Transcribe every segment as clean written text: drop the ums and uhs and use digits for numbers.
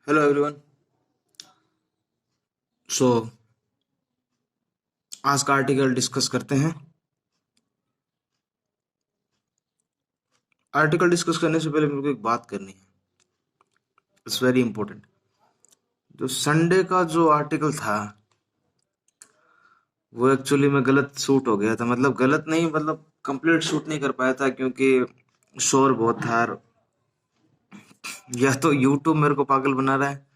Hello everyone. सो आज का article discuss करते हैं। आर्टिकल डिस्कस करने से पहले मेरे को एक बात करनी है। It's very important. जो संडे का जो आर्टिकल था वो एक्चुअली में गलत शूट हो गया था। मतलब गलत नहीं, मतलब कंप्लीट शूट नहीं कर पाया था क्योंकि शोर बहुत था। या तो यूट्यूब मेरे को पागल बना रहा है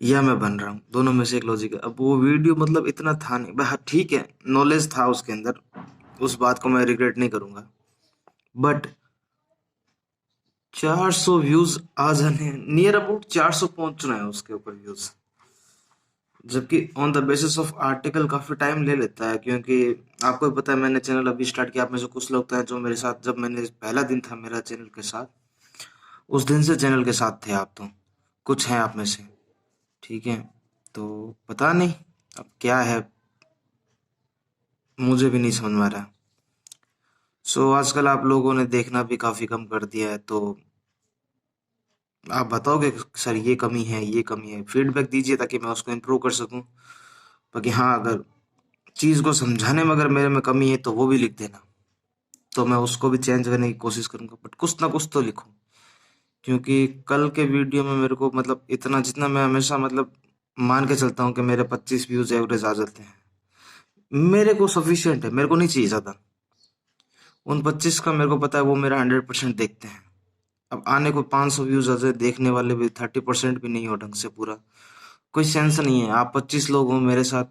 या मैं बन रहा हूँ, दोनों में से एक लॉजिक है। अब वो वीडियो मतलब इतना था नहीं, हाँ ठीक है, नॉलेज था उसके अंदर, उस बात को मैं रिग्रेट नहीं करूंगा। बट 400 व्यूज आ जाने, नियर अबाउट 400 पहुंच रहे हैं उसके ऊपर व्यूज, जबकि on the basis of article काफी टाइम ले लेता है। क्योंकि आपको भी पता है मैंने चैनल अभी स्टार्ट किया। आप में से कुछ लोग तो हैं जो मेरे साथ, जब मैंने पहला दिन था मेरा चैनल के साथ, उस दिन से चैनल के साथ थे आप। तो कुछ हैं आप में से, ठीक है। तो पता नहीं अब क्या है, मुझे भी नहीं समझ में आ रहा। सो आजकल आप लोगों ने देखना भी काफी कम कर दिया है। तो आप बताओगे सर ये कमी है, ये कमी है, फीडबैक दीजिए ताकि मैं उसको इम्प्रूव कर सकूं। बाकी हाँ, अगर चीज को समझाने में अगर मेरे में कमी है तो वो भी लिख देना, तो मैं उसको भी चेंज करने की कोशिश करूंगा। बट कुछ ना कुछ तो लिखो, क्योंकि कल के वीडियो में मेरे को मतलब इतना, जितना मैं हमेशा मतलब मान के चलता हूँ कि मेरे 25 व्यूज एवरेज आ जाते हैं, मेरे को सफिशियंट है, मेरे को नहीं चाहिए ज्यादा। उन 25 का मेरे को पता है वो मेरा 100% देखते हैं। अब आने को 500 व्यूज आ जाए, देखने वाले भी 30% भी नहीं हो ढंग से पूरा, कोई सेंस नहीं है। आप 25 लोग हो मेरे साथ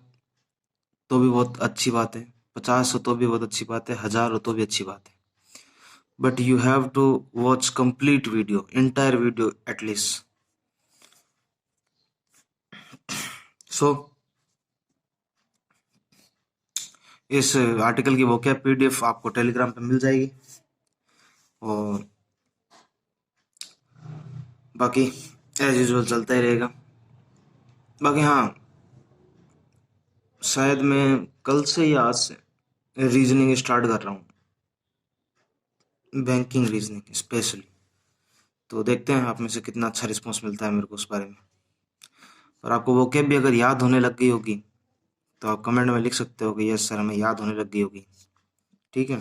तो भी बहुत अच्छी बात है, 50 हो तो भी बहुत अच्छी बात है, 1000 हो तो भी अच्छी बात है। But you have to watch complete video, entire video at least. So इस आर्टिकल की vocab PDF आपको टेलीग्राम पे मिल जाएगी। और बाकी एज यूजुअल चलता ही रहेगा। बाकी हाँ, शायद मैं कल से या आज से रीजनिंग स्टार्ट कर रहा हूँ, बैंकिंग रीजनिंग स्पेशली। तो देखते हैं आप में से कितना अच्छा रिस्पॉन्स मिलता है मेरे को उस बारे में। और आपको vocab भी अगर याद होने लग गई होगी तो आप कमेंट में लिख सकते हो कि यस सर हमें याद होने लग गई होगी, ठीक है।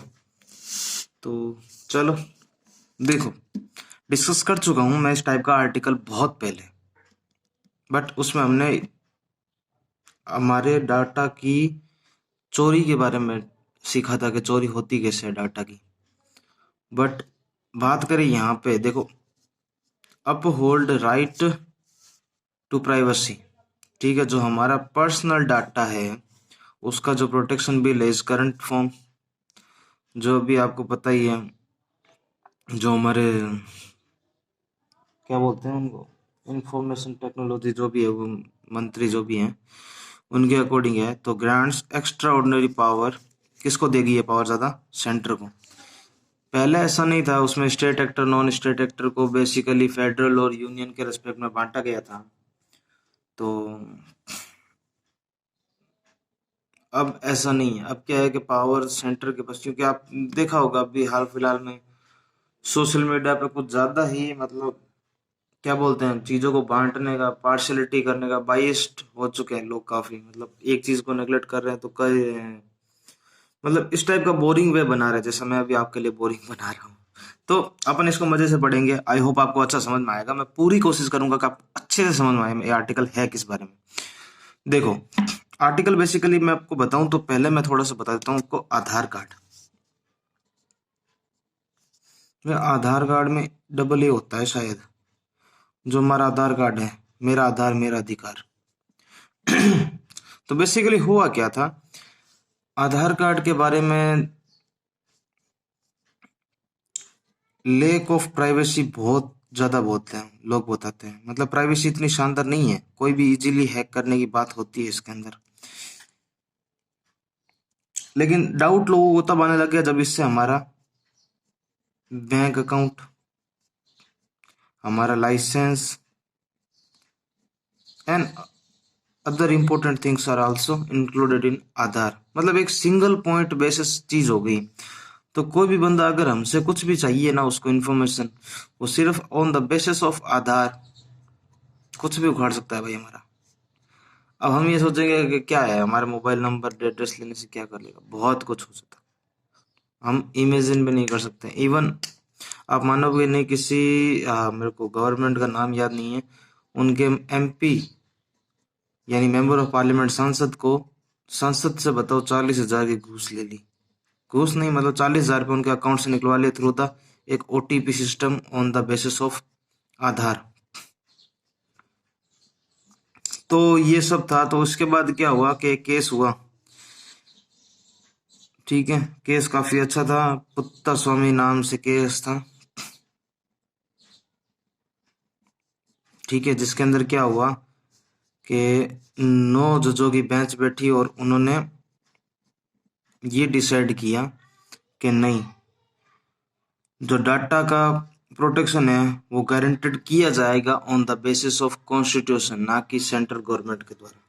तो चलो देखो, डिस्कस कर चुका हूँ मैं इस टाइप का आर्टिकल बहुत पहले, बट उसमें हमने हमारे डाटा की चोरी के बारे में सीखा था कि चोरी होती कैसे है डाटा की। बट बात करें यहाँ पे, देखो, uphold right to privacy, ठीक है। जो हमारा पर्सनल डाटा है उसका जो प्रोटेक्शन बिल है इस करंट फॉर्म, जो भी आपको पता ही है, जो हमारे क्या बोलते हैं उनको, इंफॉर्मेशन टेक्नोलॉजी जो भी है, वो मंत्री जो भी हैं उनके अकॉर्डिंग है। तो ग्रांट्स एक्स्ट्रा ऑर्डिनरी पावर, किसको देगी ये पावर ज़्यादा? सेंटर को। पहले ऐसा नहीं था, उसमें state actor non state actor को बेसिकली फेडरल और यूनियन के रेस्पेक्ट में बांटा गया था। तो अब ऐसा नहीं है, अब क्या है कि पावर सेंटर के पास। क्योंकि आप देखा होगा अभी हाल फिलहाल में सोशल मीडिया पे कुछ ज्यादा ही मतलब क्या बोलते हैं, चीजों को बांटने का, पार्शलिटी करने का, बाइस्ड हो चुके हैं लोग काफी। मतलब एक चीज को नेग्लेक्ट कर रहे हैं तो कर रहे हैं, मतलब इस टाइप का बोरिंग वे बना रहे हैं, जैसा मैं अभी आपके लिए बोरिंग बना रहा हूँ। तो अपन इसको मजे से पढ़ेंगे। आई होप आपको अच्छा समझ में आएगा। मैं पूरी कोशिश करूंगा कि आप अच्छे से समझ में आए ये आर्टिकल है किस बारे में। देखो, आर्टिकल बेसिकली मैं आपको बताऊं तो पहले मैं थोड़ा सा बता देता हूँ आपको। आधार कार्ड, आधार कार्ड में डबल ए होता है शायद। जो हमारा आधार कार्ड है, मेरा आधार मेरा अधिकार। तो बेसिकली हुआ क्या था, आधार कार्ड के बारे में लेक ऑफ प्राइवेसी बहुत ज्यादा बोलते हैं लोग, बताते हैं। मतलब प्राइवेसी इतनी शानदार नहीं है, कोई भी इजीली हैक करने की बात होती है इसके अंदर। लेकिन डाउट लोगों को तब आने लग गया जब इससे हमारा बैंक अकाउंट, हमारा licence and other important things are also included in Aadhaar, मतलब एक सिंगल पॉइंट बेसिस चीज हो गई। तो कोई भी बंदा अगर हमसे कुछ भी चाहिए ना उसको इन्फॉर्मेशन, वो सिर्फ ऑन द बेसिस ऑफ आधार कुछ भी उखाड़ सकता है भाई हमारा। अब हम ये सोचेंगे कि क्या है, हमारे मोबाइल नंबर एड्रेस लेने से क्या कर लेगा, बहुत कुछ हो सकता है, हम इमेजिन भी नहीं कर सकते। इवन आप मानोगे नहीं, किसी मेरे को गवर्नमेंट का नाम याद नहीं है, उनके एमपी यानी मेंबर ऑफ पार्लियामेंट, सांसद को, संसद से बताओ 40,000 की घूस ले ली। घूस नहीं, मतलब 40,000 रुपये उनके अकाउंट से निकलवा लिए थ्रू द एक OTP system on the basis of Aadhaar. तो ये सब था। तो उसके बाद क्या हुआ कि केस हुआ, ठीक है, केस काफी अच्छा था, पुत्ता स्वामी नाम से केस था, ठीक है, जिसके अंदर क्या हुआ कि 9 जजों की बेंच बैठी और उन्होंने ये डिसाइड किया कि नहीं, जो डाटा का प्रोटेक्शन है वो गारंटेड किया जाएगा on the basis of constitution, ना कि सेंट्रल गवर्नमेंट के द्वारा,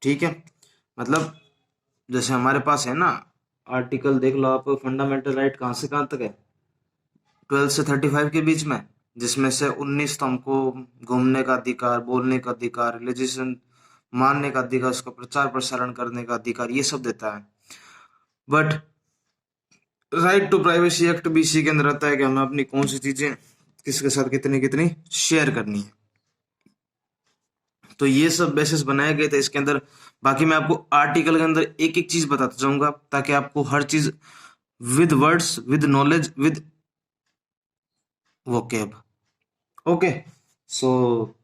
ठीक है। मतलब जैसे हमारे पास है ना आर्टिकल, देख लो आप, फंडामेंटल राइट कहाँ से कहाँ तक है, 12 से 35 के बीच में, जिसमें से 19 तो हमको घूमने का अधिकार, बोलने का अधिकार, रिलीजियन मानने का अधिकार, उसका प्रचार प्रसारण करने का अधिकार, ये सब देता है। But right to privacy act भी इसी के अंदर आता है कि हमें अपनी कौन सी चीजें किसके साथ कितनी कितनी शेयर करनी है। तो ये सब बेसिस बनाए गए थे इसके अंदर। बाकी मैं आपको आर्टिकल के अंदर एक एक चीज बताता जाऊंगा ताकि आपको हर चीज with words, with knowledge, with vocab, okay. So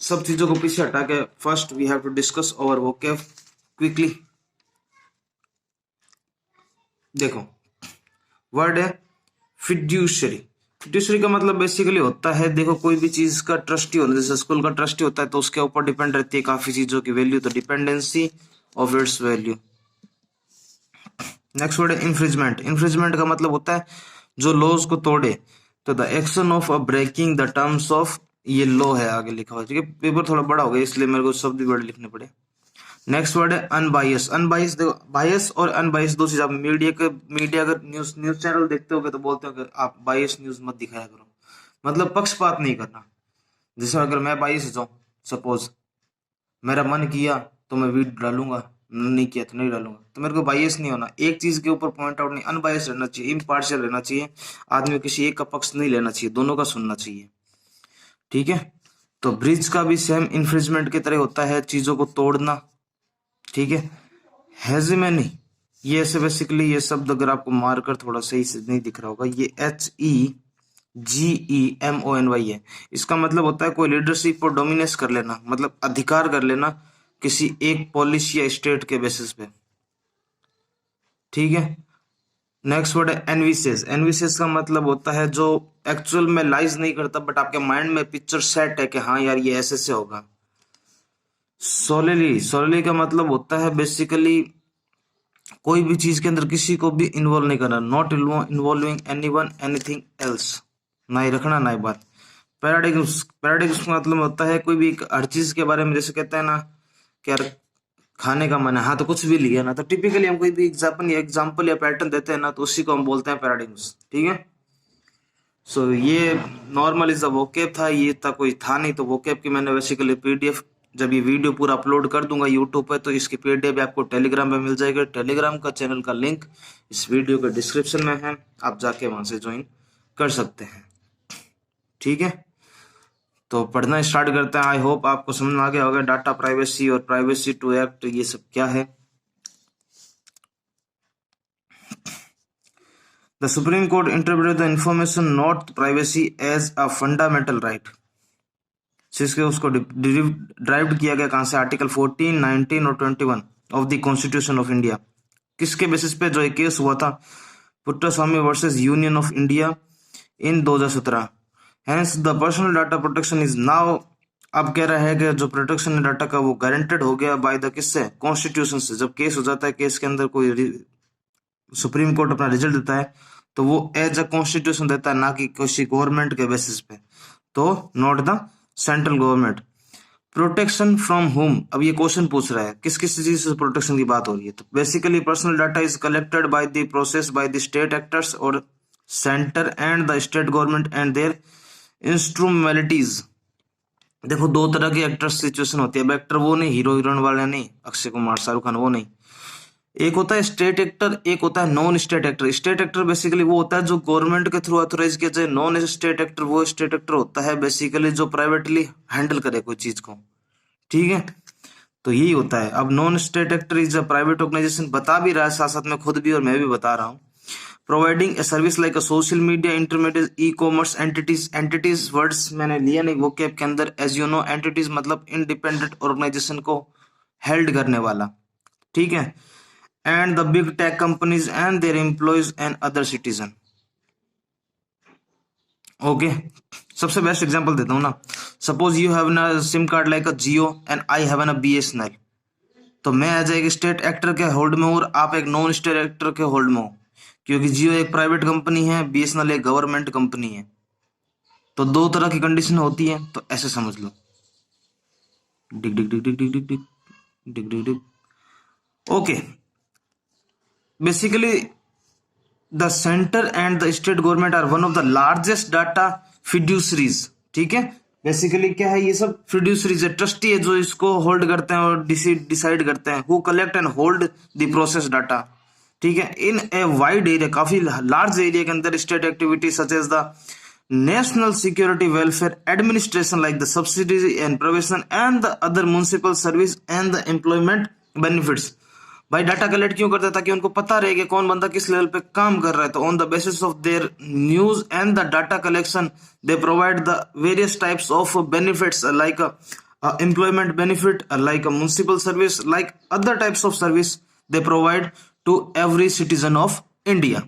सब चीजों को पीछे हटा के first we have to discuss over vocab quickly. देखो, वर्ड है फिड्यूशरी। फिड्यूशरी का मतलब बेसिकली होता है, देखो कोई भी चीज का ट्रस्टी होता है, जैसे स्कूल का ट्रस्टी होता है तो उसके ऊपर डिपेंड रहती है काफी चीजों की वैल्यू, तो dependency of its value. Next word है इन्फ्रिजमेंट। इन्फ्रिजमेंट का मतलब होता है जो लॉज को तोड़े, तो the action of a breaking the terms of, ये लॉ है आगे लिखा हुआ, ठीक है, पेपर थोड़ा बड़ा हो गया इसलिए मेरे को शब्द भी बड़े लिखने पड़े। नेक्स्ट वर्ड है अनबायस। अनबायस, देखो बायस और अनबायस दो चीज, आप मीडिया अगर न्यूज चैनल देखते होगे तो बोलते हो कि आप बायस न्यूज मत दिखाया करो, मतलब पक्षपात नहीं करना। जैसे अगर मैं बायस जाऊं, सपोज मेरा मन किया तो मैं वीडियो डालूंगा, नहीं किया तो नहीं डालूंगा, तो मेरे को बायस नहीं होना, एक चीज के ऊपर पॉइंट आउट नहीं, अनबायस रहना चाहिए, इम्पार्शियल रहना चाहिए, आदमी किसी एक का पक्ष नहीं लेना चाहिए, दोनों का सुनना चाहिए, ठीक है। तो ब्रिज का भी सेम इन्फ्रिजमेंट की तरह होता है, चीजों को तोड़ना, ठीक है। हेजिमनी, ये ऐसे बेसिकली ये शब्द अगर आपको मारकर थोड़ा सही से नहीं दिख रहा होगा, ये HEGEMONY है। इसका मतलब होता है कोई लीडरशिप और डोमिनेस कर लेना, मतलब अधिकार कर लेना किसी एक पॉलिसी या स्टेट के बेसिस पे, ठीक है। नेक्स्ट वर्ड है एनविसेस। एनविसेस का मतलब होता है जो एक्चुअल में लाइज नहीं करता बट आपके माइंड में पिक्चर सेट है कि हाँ यार ये ऐसे से होगा। सोलेली, सोलेली का मतलब होता है बेसिकली कोई भी चीज के अंदर किसी को भी इन्वॉल्व नहीं करना, not involving anyone anything else, ना ही रखना ना ही बात। पैराडिग्म्स, पैराडिग्म्स का मतलब होता है कोई भी हर चीज के बारे में, जैसे कहते हैं ना कि यार खाने का मन है, हाँ तो कुछ भी लिया ना, तो टिपिकली हम कोई भी एग्जाम्पल या पैटर्न देते हैं ना तो उसी को हम बोलते हैं पैराडिग्म्स, ठीक है। सो ये नॉर्मल इज वोकेब था, ये था कोई था नहीं, तो वोकेब की मैंने बेसिकली पीडीएफ, जब ये वीडियो पूरा अपलोड कर दूंगा यूट्यूब पे तो इसकी पीडीएफ आपको टेलीग्राम पे मिल जाएगा। टेलीग्राम का चैनल का लिंक इस वीडियो के डिस्क्रिप्शन में है, आप जाके वहां से ज्वाइन कर सकते हैं, ठीक है। तो पढ़ना स्टार्ट करते हैं। आई होप आपको समझ में आ गया होगा डाटा प्राइवेसी और प्राइवेसी टू एक्ट ये सब क्या है। The Supreme Court interpreted the information not privacy as a fundamental right, जिसके उसको ड्राइव किया गया कहां से, आर्टिकल 14, 19 और 21 of the constitution of India. किसके बेसिस पे जो एक केस हुआ था, Puttaswamy versus union of India in 2017। Hence the personal data protection is now, अब कह रहा है कि जो प्रोटेक्शन है डाटा का वो गारंटेड हो गया बाय द किससे, कॉन्स्टिट्यूशन से। जब केस हो जाता है, केस के अंदर कोई सुप्रीम कोर्ट अपना रिजल्ट देता है तो वो एज अ कॉन्स्टिट्यूशन देता है, ना कि किसी गवर्नमेंट के बेसिस पे, तो not the central government. Protection from home, अब ये क्वेश्चन पूछ रहा है किस किस चीज से प्रोटेक्शन की बात हो रही है, तो basically personal data is collected by the process by the state actors और centre and the state government and their instrumentalities देखो दो तरह की एक्टर सिचुएशन होती है। अब एक्टर वो नहीं, हीरो हीरोइन वाले नहीं, अक्षय कुमार शाहरुख खान वो नहीं। एक होता है स्टेट एक्टर, एक होता है non state actor. State actor basically वो होता है जो गवर्नमेंट के थ्रू ऑथोराइज किया जाए। नॉन स्टेट एक्टर वो स्टेट एक्टर होता है बेसिकली जो प्राइवेटली हैंडल करे कोई चीज को, ठीक है। तो यही होता है। अब non state actor is a private organisation, बता भी रहा है साथ साथ में खुद भी और मैं भी बता रहा हूँ। Providing a service like a social media intermediate e commerce entities. Entities words मैंने लिया नहीं वो कैब के अंदर। एज यू नो एंटिटीज मतलब इंडिपेंडेंट ऑर्गेनाइजेशन को हेल्ड करने वाला, ठीक है। And the big tech companies and their employees and other citizen. Okay, सबसे बेस्ट एग्जांपल देता हूँ ना। सपोज यू हैव ना SIM card like a Jio and I have an BSNL। तो मैं एज एक स्टेट एक्टर के होल्ड में हूँ और आप एक नॉन स्टेट एक्टर के होल्ड में हो, क्योंकि जियो एक प्राइवेट कंपनी है, BSNL एक गवर्नमेंट कंपनी है। तो दो तरह की कंडीशन होती है, तो ऐसे समझ लो। डिग डिग डिग डिग डिग डिग डिग डिग डिग डिग। Okay, basically the centre and the state government are one of the largest data fiduciaries, ठीक है। बेसिकली क्या है, ये सब फिड्यूसरीज है, ट्रस्टी है जो इसको होल्ड करते हैं और डिसाइड करते हैं, who collect and hold the process data, ठीक है। इन ए वाइड एरिया, काफी लार्ज एरिया के अंदर state activity such as the national security welfare administration like the subsidies and provision and the other municipal service and the employment benefits. भाई data collect क्यों करता है, ताकि उनको पता रहे कि कौन बंदा किस लेवल पे काम कर रहा है। तो on the basis of their news and the data collection they provide the various types of benefits like employment benefit, like a municipal service, like other types of service they provide to every citizen of India.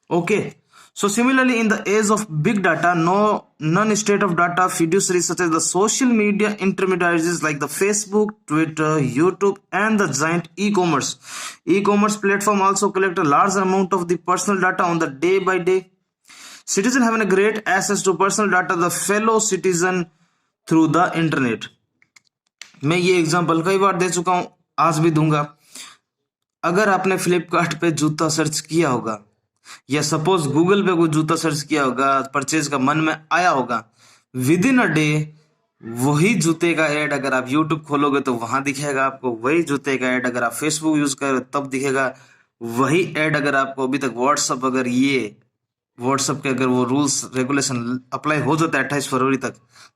Okay, so similarly in the age of big data, none state of data fiduciaries such as the social media intermediaries like the Facebook, Twitter, YouTube and the giant e-commerce platform also collect a large amount of the personal data on the day by day. Citizen having a great access to personal data the fellow citizen through the internet. मैं ये example कई बार दे चुका हूं, आज भी दूंगा। अगर आपने फ्लिपकार्ट पे जूता सर्च किया होगा या सपोज गूगल पे कोई जूता सर्च किया होगा, परचेज का मन में आया होगा, विद इन अ डे वही जूते का ऐड अगर आप यूट्यूब खोलोगे तो वहां दिखेगा आपको, वही जूते का ऐड अगर आप फेसबुक यूज करो तब दिखेगा, वही ऐड अगर आपको अभी तक व्हाट्सअप, अगर ये व्हाट्सएप के अगर वो रूल्स रेगुलेशन अप्लाई हो जाता है 28 फरवरी तक,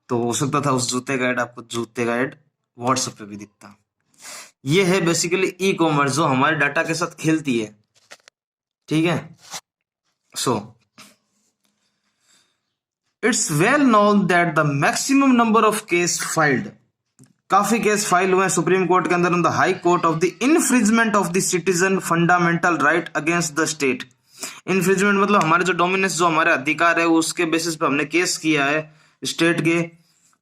तो हो सकता था उस जूते का ऐड आपको, जूते का ऐड व्हाट्सएप पे भी दिखता। ये है बेसिकली ई कॉमर्स जो हमारे डाटा के साथ खेलती है, ठीक है। So it's well known that the maximum number of case filed, काफी केस फाइल हुए हैं सुप्रीम कोर्ट के अंदर, the high court of the infringement of the citizen fundamental right against the state. Infringement मतलब हमारे जो डोमिनेंस, जो हमारे अधिकार है उसके बेसिस पे हमने केस किया है स्टेट के,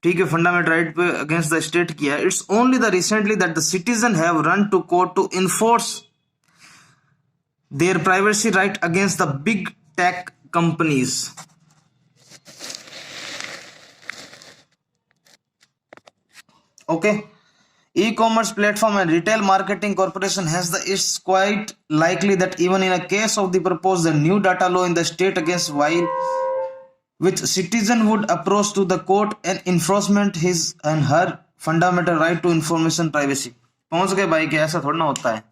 ठीक है, फंडामेंटल राइट पे अगेंस्ट द स्टेट किया है। It's only the recently that the citizen have run to court to enforce their privacy right against the big tech companies. Okay, e-commerce platform and retail marketing corporation has the, it's quite likely that even in a case of the proposed new data law in the state against while which citizen would approach to the court and enforcement his and her fundamental right to information privacy। पहुंच गए भाई कि ऐसा थोड़ा ना होता है,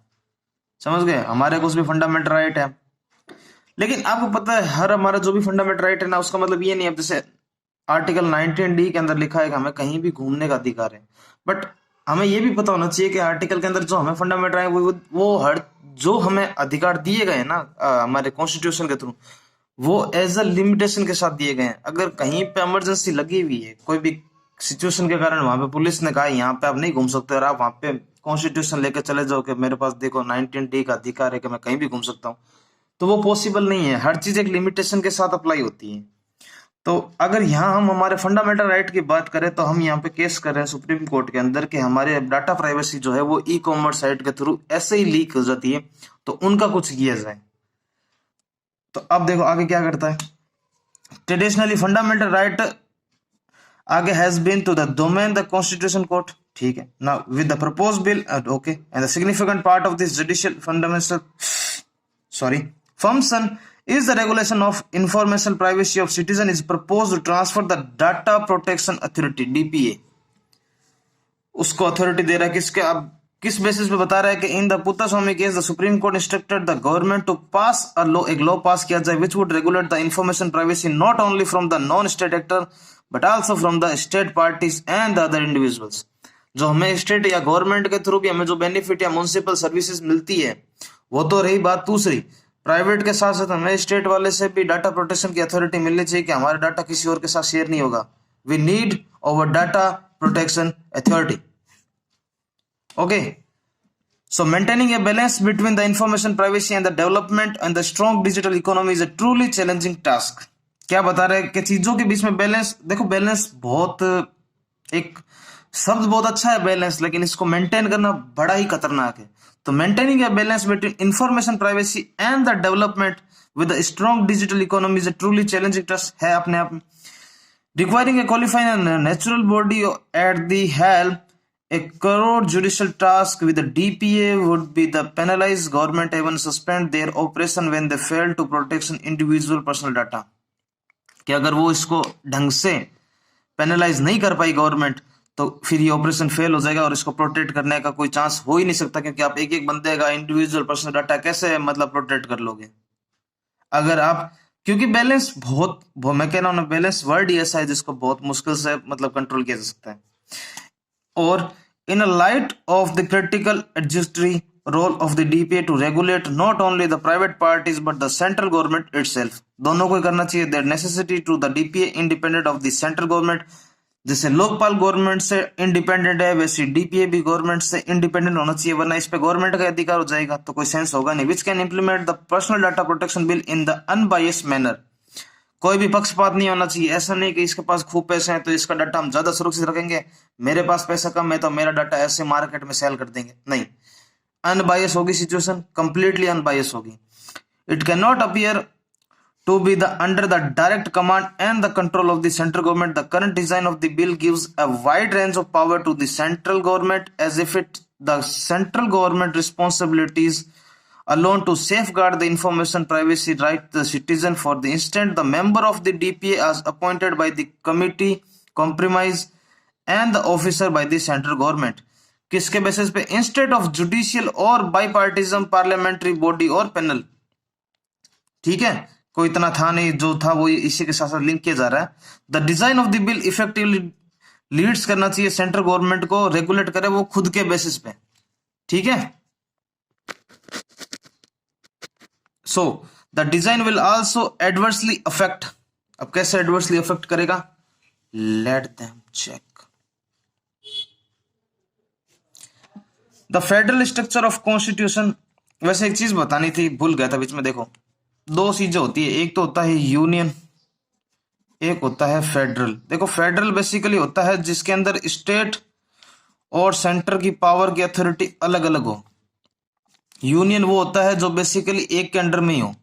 समझ गए। हमारे को भी फंडामेंटल राइट है, लेकिन आपको पता है हर हमारा जो भी फंडामेंटल राइट है ना, उसका मतलब ये नहीं है जैसे आर्टिकल 19D के अंदर लिखा है कि हमें कहीं भी घूमने का अधिकार है, बट हमें यह भी पता होना चाहिए कि आर्टिकल के अंदर जो हमें फंडामेंटल है वो हर जो हमें अधिकार दिए गए ना हमारे कॉन्स्टिट्यूशन के थ्रू, वो एज अ लिमिटेशन के साथ दिए गए हैं। अगर कहीं पे इमरजेंसी लगी हुई है, कोई भी सिचुएशन के कारण वहां पे पुलिस ने कहा यहाँ पे आप नहीं घूम सकते और आप वहां पे कॉन्स्टिट्यूशन लेके चले जाओ कि मेरे पास देखो 19D का अधिकार है कि मैं कहीं भी घूम सकता हूँ, तो वो पॉसिबल नहीं है। हर चीज एक लिमिटेशन के साथ अप्लाई होती है। तो अगर यहाँ हम हमारे फंडामेंटल राइट की बात करें तो हम यहाँ पे केस कर रहे हैं सुप्रीम कोर्ट के अंदर कि हमारे डाटा प्राइवेसी जो है वो ई कॉमर्स साइट के थ्रू ऐसे ही लीक हो जाती है, तो उनका कुछ किया जाए। तो अब देखो आगे क्या करता है। ट्रेडिशनली फंडामेंटल राइट आगे has been to the domain the constitution court, ठीक है। Now with the proposed bill, okay, and the significant part of this judicial fundamental function is the regulation of information privacy of citizen is proposed to transfer the Data Protection Authority DPA उसको authority दे रहा है किसके, अब किस basis पे बता रहा है कि in the Puttaswamy case the supreme court instructed the government to pass a law, एक लॉ पास किया जाए which would regulate the information privacy not only from the non state actor but also from the state parties and the other individuals. जो हमें state या government के through भी हमें जो बेनिफिट या म्युनिसिपल सर्विसेज मिलती है वो तो रही बात, दूसरी प्राइवेट के साथ साथ हमें स्टेट वाले से भी डाटा प्रोटेक्शन की अथॉरिटी मिलनी चाहिए कि हमारा डाटा किसी और के साथ शेयर नहीं होगा। We need over data protection authority. Okay, so maintaining a balance between the information privacy and the development and the strong digital economy is a truly challenging task। क्या बता रहे हैं कि चीजों के बीच में बैलेंस, देखो बैलेंस बहुत, एक शब्द बहुत अच्छा है बैलेंस, लेकिन इसको मेंटेन करना बड़ा ही खतरनाक है। तो maintaining a balance between information privacy and the development with a strong digital economy is a truly challenging task है अपने आप में, requiring a qualified and natural body at the helm। A core judicial task with the DPA would be the penalize government even suspend their operation when they fail to protect individual personal data। कि अगर वो इसको ढंग से penalise नहीं कर पाई government तो फिर ये ऑपरेशन फेल हो जाएगा और इसको प्रोटेक्ट करने का कोई चांस हो ही नहीं सकता, क्योंकि आप एक एक बंदे का इंडिविजुअल पर्सनल डाटा कैसे मतलब प्रोटेक्ट कर लोगे अगर आप, क्योंकि बैलेंस बहुत मैं कह रहा हूं ना, बैलेंस वर्ड ही ऐसा है जिसको बहुत मुश्किल से मतलब कंट्रोल किया जा सकता है। और in a light of the critical adjudicatory role of the DPA to regulate not only the private parties but the central government itself, दोनों को करना चाहिए। That necessity to the DPA independent of the central government, जैसे Lokpal government से independent है वैसे DPA भी government से इंडिपेंडेंट होना चाहिए, वरना इस पे गवर्नमेंट का अधिकार हो जाएगा तो कोई सेंस होगा नहीं। Which can implement the personal data protection bill in the unbiased manner, कोई भी पक्षपात नहीं होना चाहिए। ऐसा नहीं कि इसके पास खूब पैसे हैं तो इसका डाटा हम ज्यादा सुरक्षित रखेंगे, मेरे पास पैसा कम है तो मेरा डाटा ऐसे मार्केट में सेल कर देंगे, नहीं। अनबायस होगी सिचुएशन, कंप्लीटली अनबायस होगी। It can not appear to be the under the direct command and the control of the central government। The current design of the bill gives a wide range of power to the central government as if it the central government responsibilities alone to safeguard the information privacy right the citizen। For the instant the member of the DPA is appointed by the committee compromise and the officer by the central government। किसके basis पे? Instead of judicial और बाईपार्टिजन parliamentary body और panel, ठीक है, कोई इतना था नहीं, जो था वो इसी के साथ साथ लिंक किया जा रहा है। The design of the bill effectively leads करना चाहिए सेंट्रल गवर्नमेंट को, रेगुलेट करे वो खुद के बेसिस पे, ठीक है। So the design will also adversely affect, अब कैसे एडवर्सली अफेक्ट करेगा, let them check. The federal structure of constitution, वैसे एक चीज बतानी थी भूल गया था बीच में, देखो दो चीजें होती है, एक तो होता है यूनियन, एक होता है फेडरल। देखो फेडरल बेसिकली होता है जिसके अंदर स्टेट और सेंटर की पावर की अथॉरिटी अलग अलग हो। यूनियन वो होता है जो बेसिकली एक के अंडर में ही हो,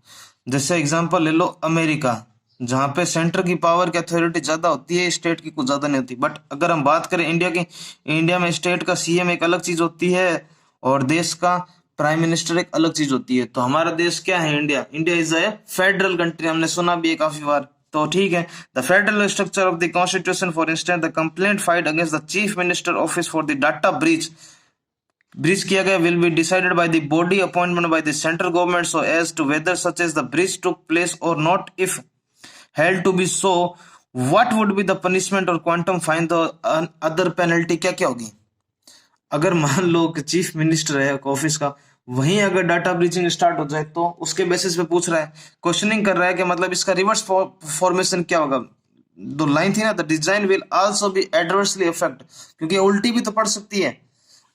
जैसे एग्जांपल ले लो अमेरिका, जहां पे सेंटर की पावर की अथॉरिटी ज्यादा होती है, स्टेट की कुछ ज्यादा नहीं होती। बट अगर हम बात करें इंडिया की, इंडिया में स्टेट का सीएम एक अलग चीज होती है और देश का प्राइम मिनिस्टर एक अलग चीज होती है। तो हमारा देश क्या है, India, India is a federal country, हमने सुना भी है काफी बार, तो ठीक है। The federal structure of the constitution, for instance the complaint filed against the chief minister office for the data breach किया गया will be decided by the body appointment by the central government so as to whether such as the breach took place और not. If held to be so what would be the punishment और quantum fine the other penalty, क्या क्या होगी। अगर मान लो कि chief minister है office का, वहीं अगर डाटा ब्रीचिंग स्टार्ट हो जाए तो उसके बेसिस पे पूछ रहा है, क्वेश्चनिंग कर रहा है कि मतलब इसका रिवर्स फॉर्मेशन क्या होगा। दो लाइन थी ना, the design will also be adversely effect, क्योंकि उल्टी भी तो पड़ सकती है,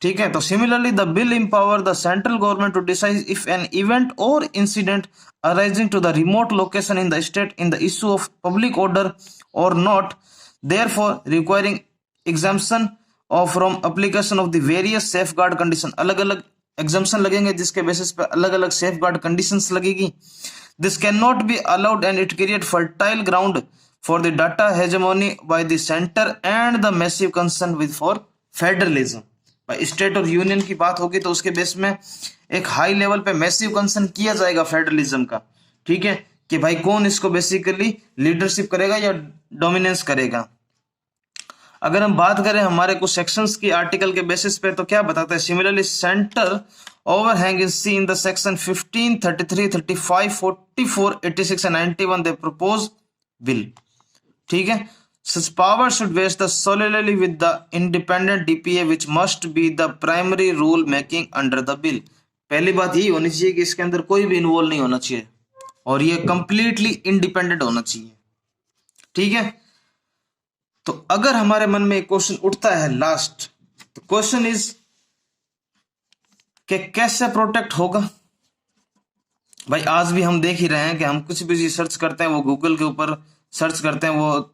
ठीक है। तो similarly the bill empower the central government to decide if an event और incident arising to the remote location in the state in the issue of public order और नॉट, देयरफॉर रिक्वायरिंग एग्जाम्पशन और from application of the various safeguard condition, अलग अलग exemption लगेंगे जिसके basis पे अलग अलग सेफगार्ड कंडीशंस लगेगी। This can not be allowed and it create fertile ground for the data hegemony by the centre and the massive concern with for federalism. भाई state और यूनियन की बात होगी तो उसके बेस में एक हाई लेवल पे मैसिव कंसर्न किया जाएगा फेडरलिज्म का, ठीक है, कि भाई कौन इसको बेसिकली लीडरशिप करेगा या डोमिनेंस करेगा। अगर हम बात करें हमारे कुछ सेक्शंस की आर्टिकल के बेसिस पे, तो क्या बताते हैं, similarly centre overhang is see in the section 15, 33, 35, 44, 86 and 91 the propose bill. ठीक है, such power should vest the solely with the independent DPA which must be the primary rule making under the bill। पहली बात यही होनी चाहिए कि इसके अंदर कोई भी इन्वॉल्व नहीं होना चाहिए और ये कंप्लीटली इंडिपेंडेंट होना चाहिए। ठीक है, तो अगर हमारे मन में एक क्वेश्चन उठता है लास्ट, तो क्वेश्चन इज कि कैसे प्रोटेक्ट होगा। भाई आज भी हम देख ही रहे हैं कि हम कुछ भी सर्च करते हैं वो गूगल के ऊपर सर्च करते हैं, वो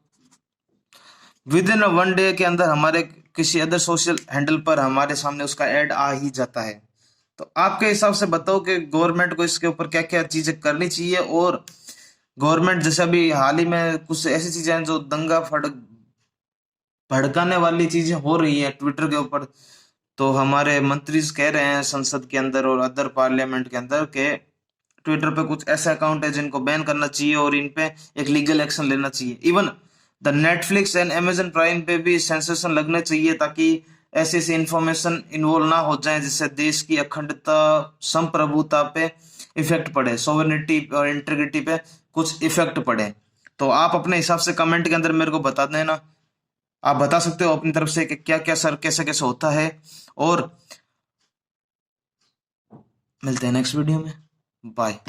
विद इन 1 डे के अंदर हमारे किसी अदर सोशल हैंडल पर हमारे सामने उसका ऐड आ ही जाता है। तो आपके हिसाब से बताओ कि गवर्नमेंट को इसके ऊपर क्या क्या चीजें करनी चाहिए। और गवर्नमेंट जैसे अभी हाल ही में कुछ ऐसी चीजें हैं जो दंगा भड़काने वाली चीजें हो रही है ट्विटर के ऊपर, तो हमारे मंत्री कह रहे हैं संसद के अंदर और अदर पार्लियामेंट के अंदर के ट्विटर पे कुछ ऐसे अकाउंट है जिनको बैन करना चाहिए और इन पे एक लीगल एक्शन लेना चाहिए। Even the Netflix and Amazon prime पे भी सेंसेशन लगने चाहिए ताकि ऐसी ऐसी इंफॉर्मेशन इन्वॉल्व ना हो जाए जिससे देश की अखंडता संप्रभुता पे इफेक्ट पड़े, सोवरेनिटी और इंटीग्रिटी पे कुछ इफेक्ट पड़े। तो आप अपने हिसाब से कमेंट के अंदर मेरे को बता देना, आप बता सकते हो अपनी तरफ से कि क्या क्या सर कैसे कैसे होता है। और मिलते हैं नेक्स्ट वीडियो में, बाय।